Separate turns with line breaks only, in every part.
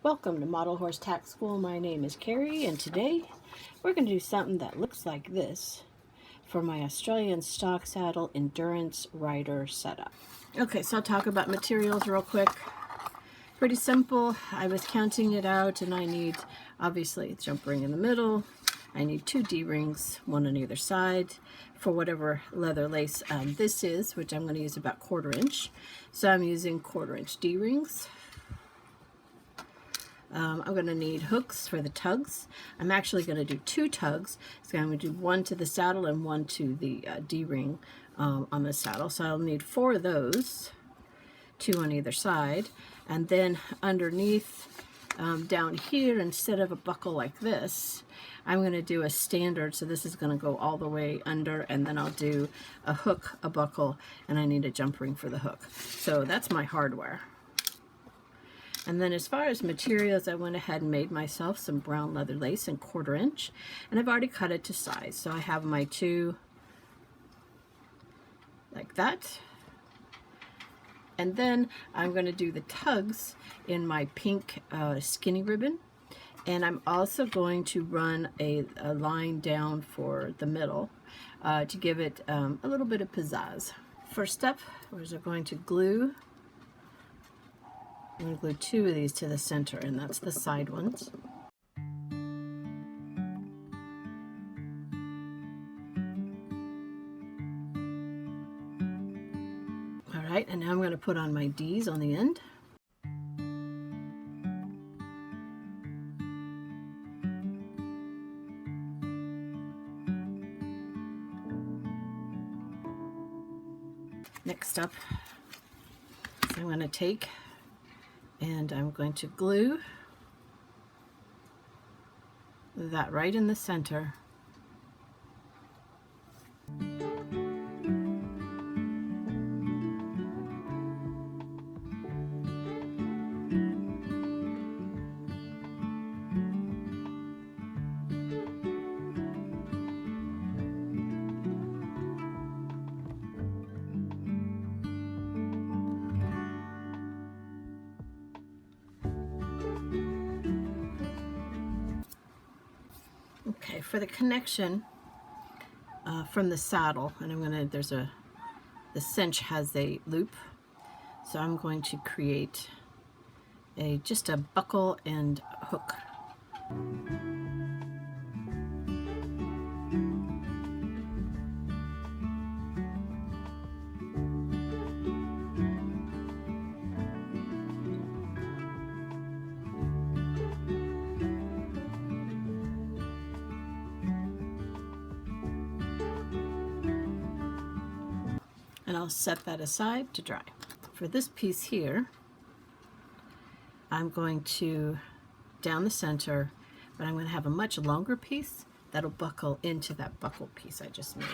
Welcome to Model Horse Tack School. My name is Carrie, and today we're going to do something that looks like this for my Australian stock saddle endurance rider setup. Okay, so I'll talk about materials real quick. Pretty simple. I was counting it out, and I need, obviously, a jump ring in the middle. I need 2 D-rings, one on either side, for whatever leather lace this is, which I'm going to use about 1/4 inch. So I'm using 1/4 inch D-rings. I'm going to need hooks for the tugs. I'm actually going to do 2 tugs. So I'm going to do one to the saddle and one to the D-ring on the saddle. So I'll need 4 of those, 2 on either side. And then underneath, down here, instead of a buckle like this, I'm going to do a standard. So this is going to go all the way under, and then I'll do a hook, a buckle, and I need a jump ring for the hook. So that's my hardware. And then as far as materials, I went ahead and made myself some brown leather lace in 1/4 inch, and I've already cut it to size. So I have my 2 like that. And then I'm going to do the tugs in my pink skinny ribbon. And I'm also going to run a line down for the middle to give it a little bit of pizzazz. First up, we're going to glue. I'm going to glue 2 of these to the center, and that's the side ones. All right, and now I'm going to put on my D's on the end. Next up, so I'm going to take and I'm going to glue that right in the center. Okay, for the connection from the saddle, and I'm gonna, the cinch has a loop, so I'm going to create just a buckle and hook. And I'll set that aside to dry. For this piece here, I'm going to down the center, but I'm going to have a much longer piece that'll buckle into that buckle piece I just made.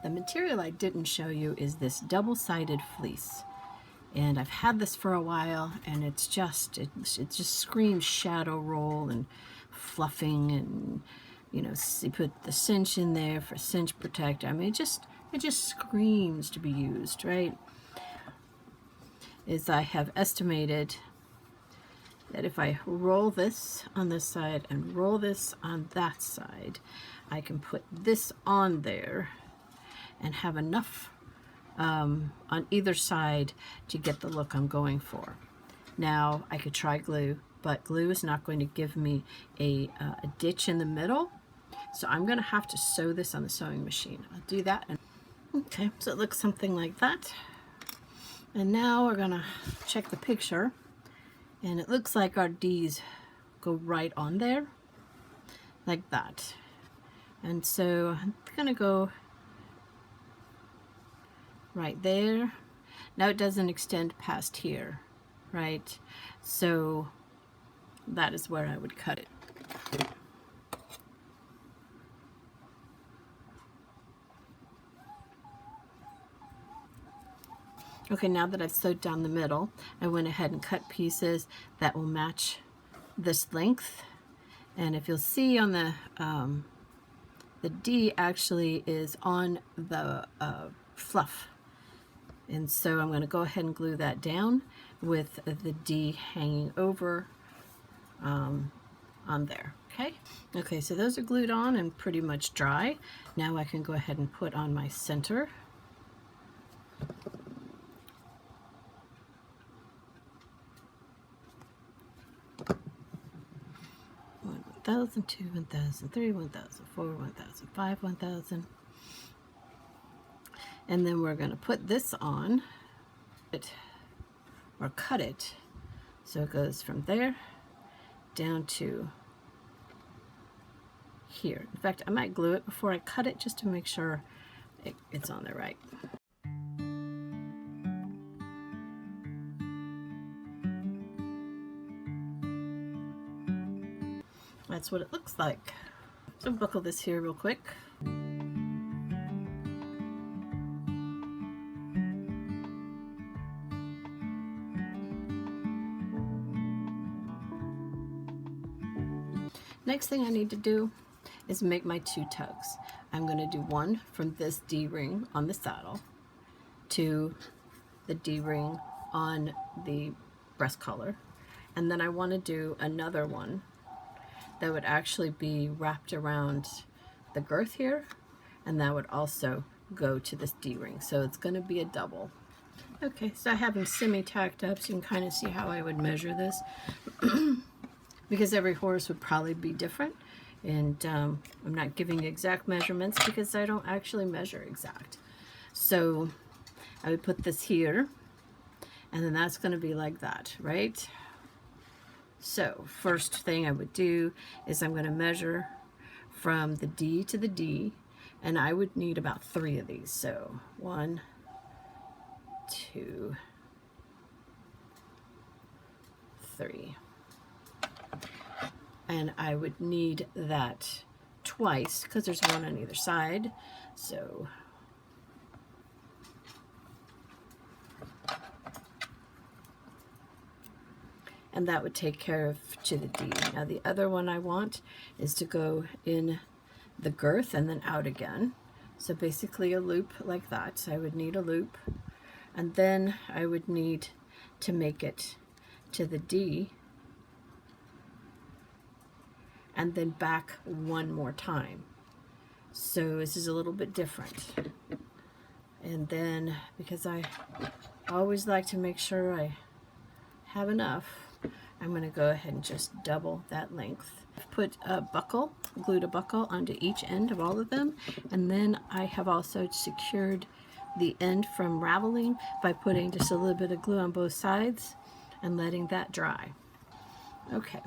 The material I didn't show you is this double-sided fleece, and I've had this for a while, and it just screams shadow roll and fluffing, and you know, you put the cinch in there for cinch protector. I mean, it just screams to be used, right? I have estimated that if I roll this on this side and roll this on that side, I can put this on there and have enough on either side to get the look I'm going for. Now I could try glue, but glue is not going to give me a ditch in the middle. So I'm going to have to sew this on the sewing machine. I'll do that. Okay, so it looks something like that. And now we're going to check the picture. And it looks like our D's go right on there, like that. And so I'm going to go right there. Now it doesn't extend past here, right? So that is where I would cut it. Okay, now that I've sewed down the middle, I went ahead and cut pieces that will match this length. And if you'll see on the D actually is on the fluff. And so I'm going to go ahead and glue that down with the D hanging over on there. Okay, so those are glued on and pretty much dry. Now I can go ahead and put on my center. One 1,000, 2, 1,000, 3, 1,000, 4, 1,000, 5, 1,000. And then we're going to put this on it, or cut it, so it goes from there down to here. In fact, I might glue it before I cut it just to make sure it's on there right. That's what it looks like. So buckle this here real quick. Next thing I need to do is make my 2 tugs. I'm going to do one from this D-ring on the saddle to the D-ring on the breast collar, and then I want to do another one that would actually be wrapped around the girth here, and that would also go to this D-ring. So it's going to be a double. Okay, so I have them semi-tacked up so you can kind of see how I would measure this. Because every horse would probably be different, and I'm not giving exact measurements because I don't actually measure exact. So I would put this here, and then that's going to be like that, right? So first thing I would do is I'm going to measure from the D to the D, and I would need about 3 of these. So 1, 2, 3. And I would need that twice because there's one on either side. So and that would take care of to the D. Now the other one I want is to go in the girth and then out again. So basically a loop like that. So I would need a loop, and then I would need to make it to the D and then back one more time. So this is a little bit different. And then, because I always like to make sure I have enough, I'm going to go ahead and just double that length. I've put a buckle, glued a buckle onto each end of all of them, and then I have also secured the end from raveling by putting just a little bit of glue on both sides and letting that dry. Okay.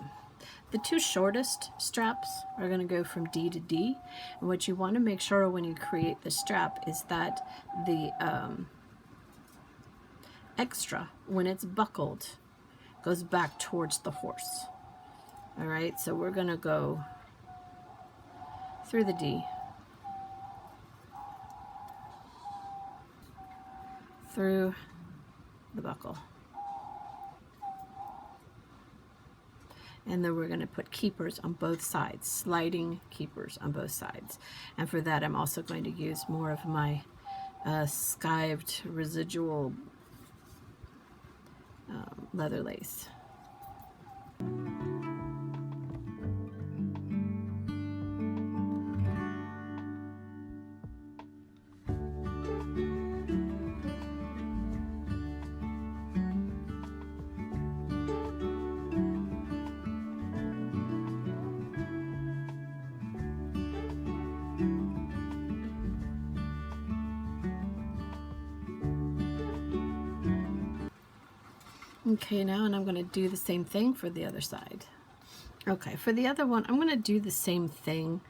The 2 shortest straps are going to go from D to D, and what you want to make sure when you create the strap is that the extra, when it's buckled, goes back towards the horse. Alright, so we're going to go through the D, through the buckle, and then we're going to put keepers on both sides, sliding keepers on both sides. And for that I'm also going to use more of my skived residual leather lace. Okay, now and I'm going to do the same thing for the other side. Okay, for the other one, I'm going to do the same thing.